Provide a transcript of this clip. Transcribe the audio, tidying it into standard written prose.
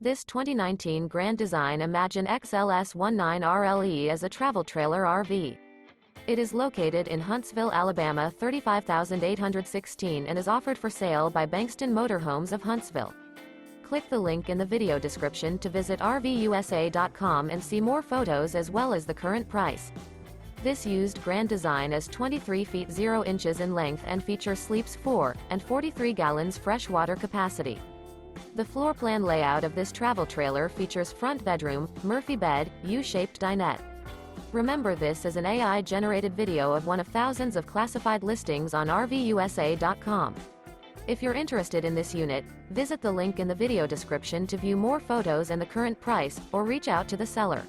This 2019 Grand Design Imagine XLS 19RLE is a travel trailer RV. It is located in Huntsville, Alabama 35816 and is offered for sale by Bankston Motorhomes of Huntsville. Click the link in the video description to visit RVUSA.com and see more photos as well as the current price. This used Grand Design is 23 feet 0 inches in length and features sleeps 4 and 43 gallons fresh water capacity. The floor plan layout of this travel trailer features front bedroom, Murphy bed, U-shaped dinette. Remember, this is an AI-generated video of one of thousands of classified listings on RVUSA.com. If you're interested in this unit, visit the link in the video description to view more photos and the current price, or reach out to the seller.